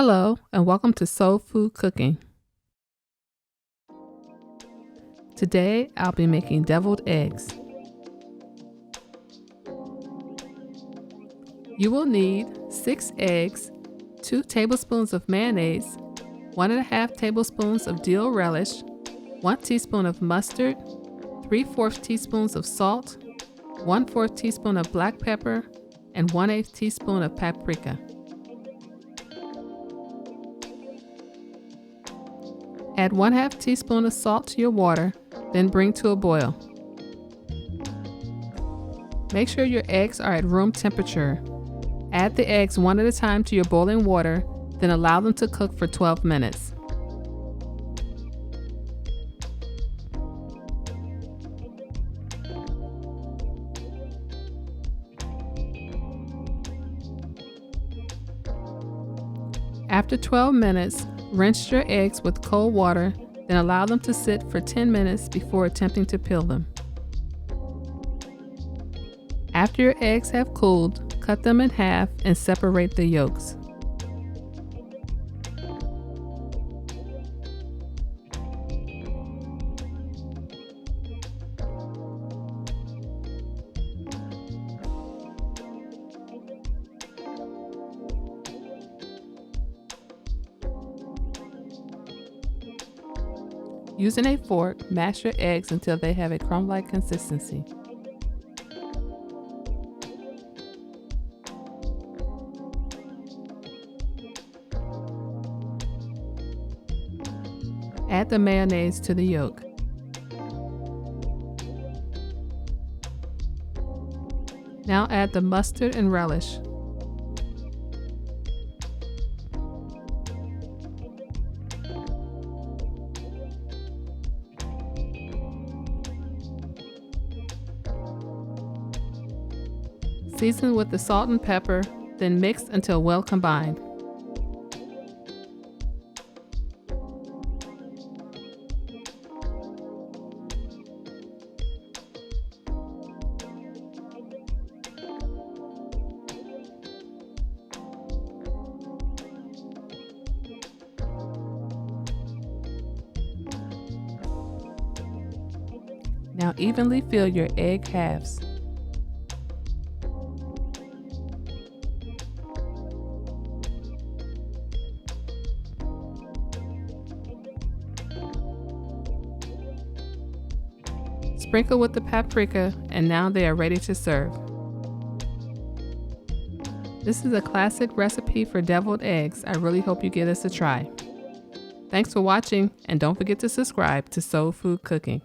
Hello, and welcome to Soul Food Cooking. Today, I'll be making deviled eggs. You will need 6 eggs, 2 tablespoons of mayonnaise, 1½ tablespoons of dill relish, 1 teaspoon of mustard, 3/4 teaspoons of salt, 1/4 teaspoon of black pepper, and 1/8 teaspoon of paprika. Add 1/2 teaspoon of salt to your water, then bring to a boil. Make sure your eggs are at room temperature. Add the eggs one at a time to your boiling water, then allow them to cook for 12 minutes. After 12 minutes, rinse your eggs with cold water, then allow them to sit for 10 minutes before attempting to peel them. After your eggs have cooled, cut them in half and separate the yolks. Using a fork, mash your eggs until they have a crumb-like consistency. Add the mayonnaise to the yolk. Now add the mustard and relish. Season with the salt and pepper, then mix until well combined. Now evenly fill your egg halves. Sprinkle with the paprika, and now they are ready to serve. This is a classic recipe for deviled eggs. I really hope you give this a try. Thanks for watching, and don't forget to subscribe to Soul Food Cooking.